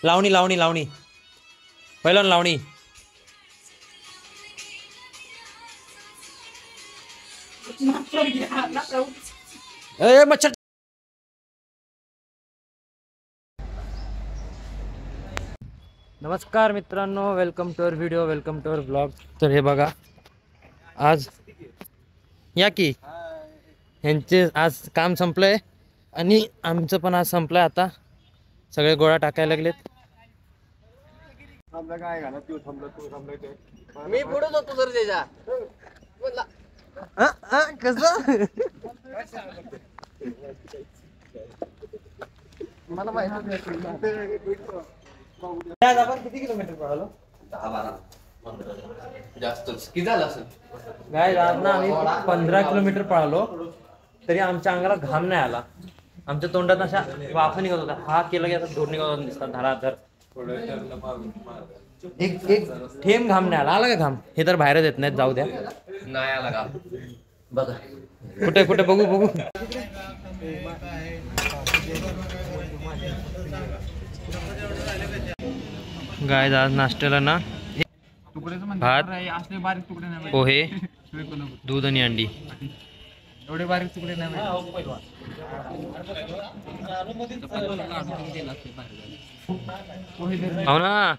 लावणी लावणी लावणी पहिलं लावणी मच्छर. नमस्कार मित्रांनो, welcome to our video, welcome to our blog. तर हे बघा, आज या की ह्यांचे आज काम संपलंय आणि आमचं पण आज संपलंय. आता सगळे गोळा टाकायला लागलेत. मी पुढेच होतो सर त्याच्या कसं मला माहिती आपण किती किलोमीटर पळालो? 10-12 जास्तच किती झालं असेल काय आज ना आम्ही 15 किलोमीटर पळालो तरी आमच्या अंगाला घाम नाही आला. आमच्या तोंडात अशा वाफा निघत होता. हा केला की असं धूर निघत होता, दिसतात धराधर. एक एक थेंब घाम नाही आला. आला का घाम? हे तर बाहेरच येत नाहीत, जाऊ द्या. नाही आला का बघा कुठे कुठे बघू बघू. गाय आज नाश्त्याला ना भात, पोहे, दूध आणि अंडी. एवढे बारीक तुकडे नाही हो ना.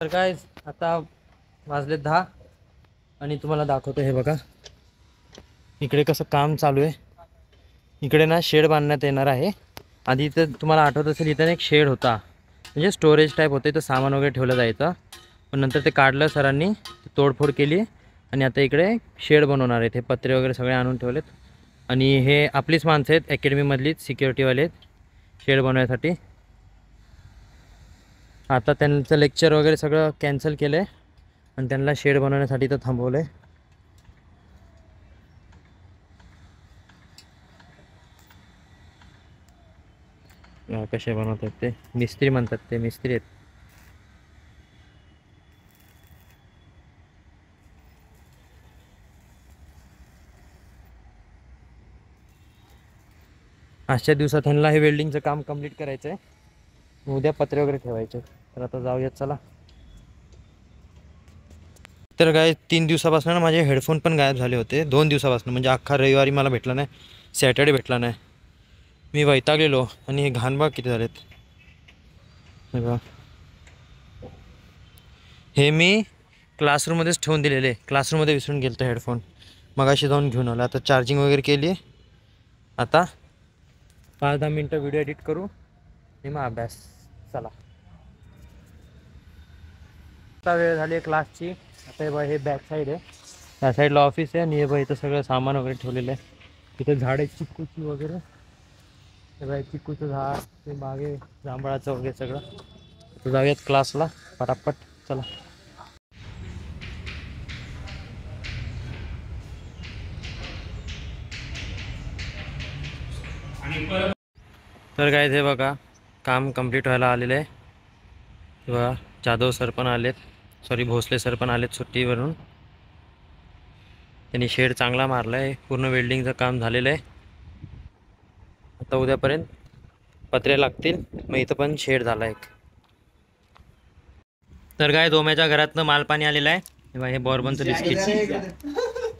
तर काय आता वाजले 10 आणि तुम्हाला दाखवतो. हे बघा इकडे कसं काम चालू आहे. इकडे ना शेड बांधण्यात येणार आहे. आधी इथं तुम्हाला आठवत असेल, इथं एक शेड होता, म्हणजे स्टोरेज टाईप होतं. इथं सामान वगैरे ठेवलं जायचं. पण नंतर ते काढलं सरांनी, तोडफोड केली आणि आता इकडे शेड बनवणार आहेत. हे पत्रे वगैरे सगळे आणून ठेवलेत आणि हे आपलीच माणसं आहेत, अकॅडमीमधलीच सिक्युरिटीवाले आहेत शेड बनवण्यासाठी. आता त्यांचं लेक्चर वगैरे सगळं कॅन्सल केलं आहे आणि त्यांना शेड बनवण्यासाठी इथं थांबवलं आहे. कसे बनवतात ते मिस्त्री म्हणतात, ते मिस्त्री आहेत. आजच्या दिवसात ह्यांना हे वेल्डिंगचं काम कंप्लीट करायचं आहे. उद्या पत्रे वगैरे ठेवायचे. तर आता जाऊयात चला. तर काय 3 दिवसापासून ना माझे हेडफोन पण गायब झाले होते. 2 दिवसापासून, म्हणजे अख्खा रविवारी मला भेटला नाही, सॅटर्डे भेटला नाही. मी वैतागलेलो. आणि हे घाणबाग किती झालेत हे बघा. हे मी क्लासरूममध्येच ठेवून दिलेले. क्लासरूममध्ये विसरून गेलो हेडफोन. मगाशी जाऊन घेऊन आलो. आता चार्जिंग वगैरे केली आहे. आता 5-10 मिनटं व्हिडिओ एडिट करू आणि मग अभ्यास. चला. आता वेळ झाली आहे क्लासची. आता हे बघा, हे बॅक साईड आहे, त्या साईडला ऑफिस आहे आणि हे बघा इथं सगळं सामान वगैरे ठेवलेलं आहे. इथे झाड आहे चिक्कूची वगैरे. हे बघा चिक्कूचं झाड, ते मागे जांभळाचं वगैरे सगळं. तर जाऊयात क्लासला पटापट. चला. तर काय ते बघा काम कंप्लीट व्हायला आलेलं आहे. बघा जाधव सर पण आलेत, सॉरी भोसले सर पण आलेत सुट्टीवरून. त्यांनी शेड चांगला मारला आहे. पूर्ण वेल्डिंगचं काम झालेलं आहे. आता उद्यापर्यंत पत्रे लागतील. मग इथं पण शेड झाला एक. तर काय दोम्याच्या घरातनं मालपाणी आलेलं आहे. हे बघा, हे बॉर्बनचं बिस्किट.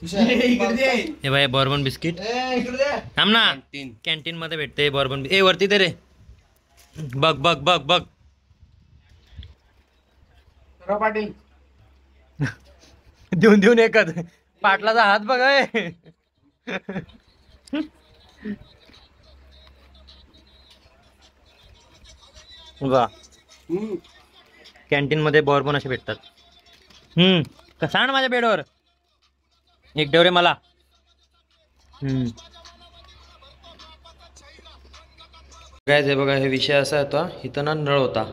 हे बघा, हे बॉर्बन बिस्किट. थांब ना, कॅन्टीन मध्ये भेटते बॉर्बन. ए वरती ते रे, बघ बघ बघ बघ पाटील देऊन देऊन एकच. पाटलाचा हात बघ. वा, कॅन्टीन मध्ये बॉर्बन असे भेटतात. कसा आण माझ्या बेडवर एक डेवरे मला. काय ते बघा, हे विषय असा होता, इथं ना नळ होता.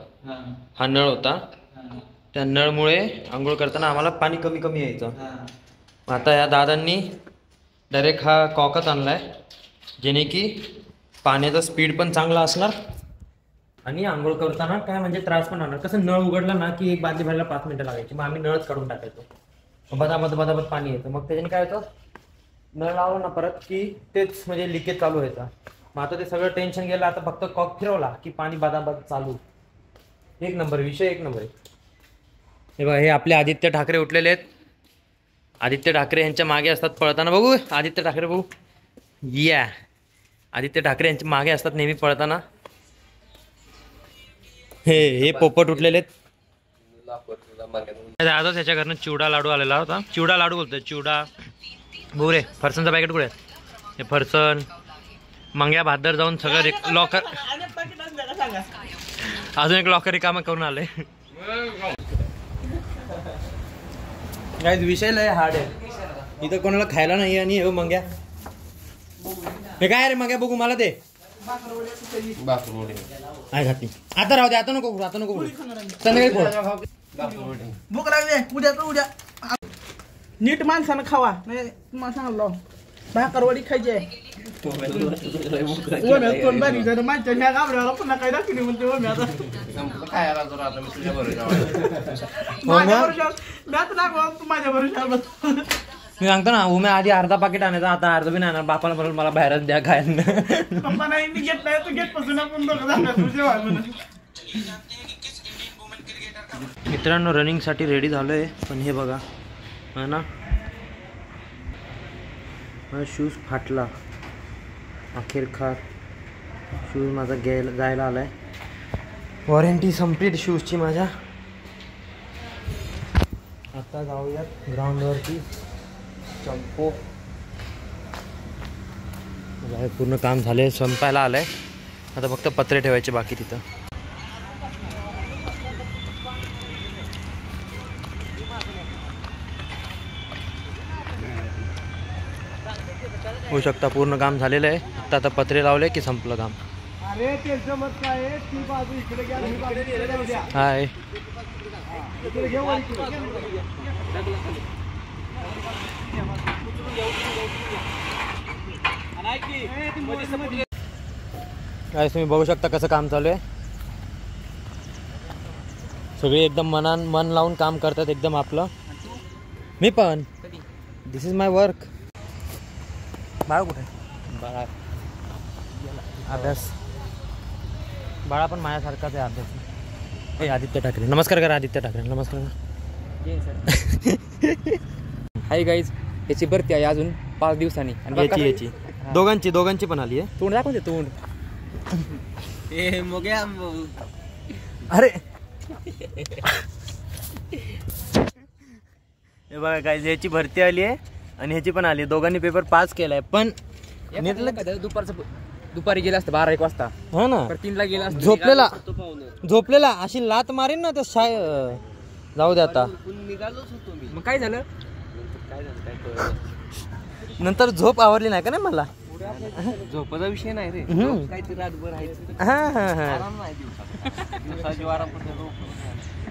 हा नळ होता. त्या नळमुळे आंघोळ करताना आम्हाला पाणी कमी कमी यायचं. आता या दादांनी डायरेक्ट हा कॉकच आणलाय, जेणे की पाण्याचा स्पीड पण चांगला असणार आणि आंघोळ करताना काय म्हणजे त्रास पण होणार. कसं नळ उघडला ना की एक बादली भरायला 5 मिनिटं लागायची. मग आम्ही नळच काढून टाकायचो. बदाबद बदाबद पाणी येतं. मग त्याच्याने काय होतं, नळ लावलं ना परत की तेच म्हणजे लिकेज चालू व्हायचा. मग आता ते सगळं टेन्शन गेलं. आता फक्त कॉक फिरवला की पाणी बदाबद चालू. एक नंबर विषय, एक नंबर आहे. हे बघा, हे आपले आदित्य ठाकरे उठलेले आहेत. आदित्य ठाकरे यांच्या मागे असतात पळताना. बघू आदित्य ठाकरे, बघू या आदित्य ठाकरे यांच्या मागे असतात नेहमी पळताना. हे पोपट उठलेले आहेत. आजच याच्या घरनं चिवडा लाडू आलेला होता. चिवडा लाडू बोलतोय, चिवडा. बोरे फरसाणचं पॅकेट कुठे आहे? हे फरसाण मंग्या भादर जाऊन सगळं लॉकर, अजून एक लॉकर रिकामं करून आले. काय विषय लय हार्ड आहे. इथं कोणाला खायला नाही आणि हे मंग्या, हे काय रे मंग्या? बघू मला ते काय खाती. आता राहू दे, आता नको, आता नको. संध्याकाळी भूक लागली उद्या तर उद्या नीट माणसानं खावा. नाही तुम्हाला सांगलो भाकरवडी खायची आहे. कोण बारी माणसं ह्या गाबड्याला पुन्हा काय दाखवली म्हणते मी आता माझ्या भरोशावर. मी सांगतो ना, उमे आधी अर्धा पाकिट आणायचा, आता अर्धा बी नाही आणणार. बापाला बरोबर मला बाहेरच द्या खायला. पप्पा नाही मी घेत नाही, तू घेत पासून आपण दोघं जाणार तुझे म्हणून. मित्रांनो रनिंगसाठी रेडी झालोय. पण हे बघा है ना, माझा शूज फाटला. अखेरकार शूज माझा जायला आलाय. वॉरंटी संपली शूजची माझ्या. आता जाऊयात ग्राउंडवरती. चंपो पूर्ण काम झाले, संपायला आलंय. आता फक्त पत्रे ठेवायचे बाकी तिथं. होऊ शकता पूर्ण काम झालेलं आहे. आता पत्रे लावले की संपलं काम. अरे त्यांचं मत काय आहे, ती बाजू इकडे घ्या, ही बाजू इकडे जाऊ द्या. हाय इकडे घे वर इकडे. काय तुम्ही बघू शकता कसं काम चालू आहे. सगळे एकदम मन लावून काम करतात एकदम आपलं. मी पण, दिस इज माय वर्क. बाळा कुठे? बाळा अभ्यास. बाळा पण माझ्यासारखाच आहे अभ्यास. हे आदित्य ठाकरे, नमस्कार करा आदित्य ठाकरे, नमस्कार. हाय गाईज, याची भरती आहे अजून 5 दिवसांनी. याची दोघांची पण आली आहे. तोंड दाखवते तोंड. अरे हे बघा काय, ह्याची भरती आली आहे आणि ह्याची पण आली. दोघांनी पेपर पास केलाय. पण दुपारी गेला असतं 12-1 वाजता. हा ना, 3ला गेला असतं. झोपलेला अशी लात मारीन ना त्या जाऊ दे आता. मग काय झालं? नंतर झोप आवडली नाही का ना मला. झोपाचा विषय नाही रे, काहीतरी रातभर राहायचं.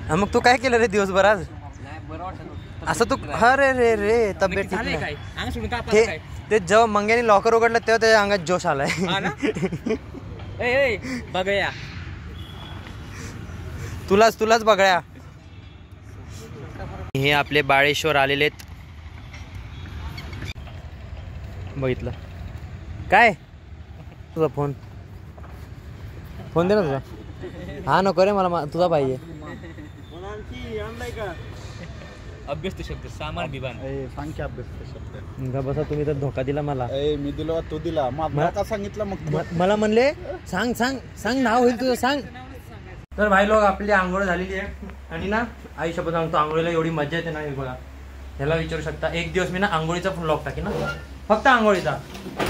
हा मग तू काय केलं रे दिवसभर आज? असं तू अरे रे रे तब्येत ठीक नाही. ते जेव्हा मंग्याने लॉकर उघडलं तेव्हा त्याच्या अंगात जोश आलाय. बघया तुलाच बघया. हे आपले बाळेश्वर आलेले आहेत. बघितलं काय? तुझा फोन दे ना तुझा. हा नको रे, मला तुझा पाहिजे. अभ्यस्त शब्द सामान बिबान सांग की अभ्यस्त शब्द. बसा, तुम्ही तर धोका दिला मला. मी दिलो, तू दिला. मला का सांगितलं मग? मला म्हणले सांग नाव होईल तुझं, सांग. तर भाई लोक आपली आंघोळ झालेली आहे. आणि ना आयुष्यात सांगतो, आंघोळीला एवढी मजा येते ना. हे बघा, ह्याला विचारू शकता. एक दिवस मी ना आंघोळीचा व्लॉग टाकेन ना, फक्त आंघोळीचा.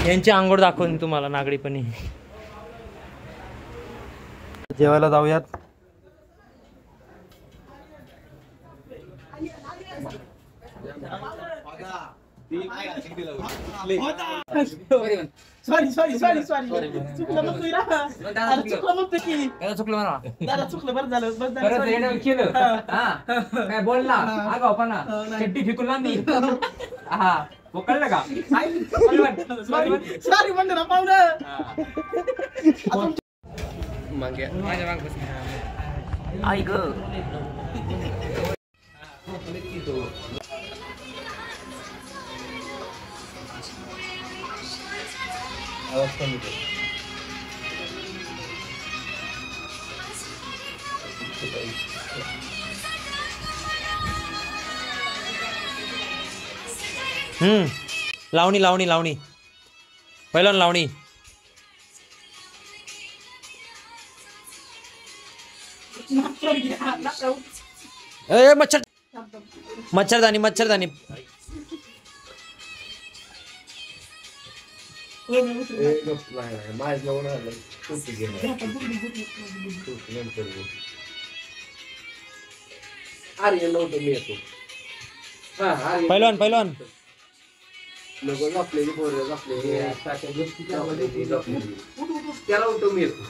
यांची आंघोळ दाखवून तुम्हाला नागरीपणी. जेवायला जाऊयात. चुकलं मला. चुकलं बरं झालं. केलं काय बोलला शेट्टी फेकून मी. हा कळलं का? सॉरी म्हणते ना पाहुणं. माझ्या माग बस. आई ग लावणी लावणी लावणी पहिलं लावणी. ए मच्छरदानी मच्छरदानी. पहिलवान पहिलवान त्याला उठव मी येतो.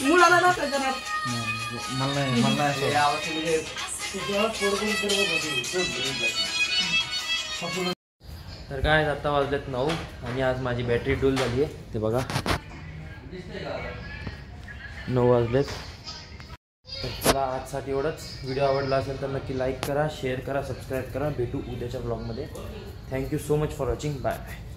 मुलाला नाचायचं ना. तर काय आता वाजलेत 9 आणि आज माझी बॅटरी डूल झाली आहे ते बघा. 9 वाजलेत. तर चला आजसाठी एवढंच. व्हिडिओ आवडला असेल तर नक्की लाईक करा, शेअर करा, सबस्क्राईब करा. भेटू उद्याच्या ब्लॉगमध्ये. Thank you so much for watching. Bye bye.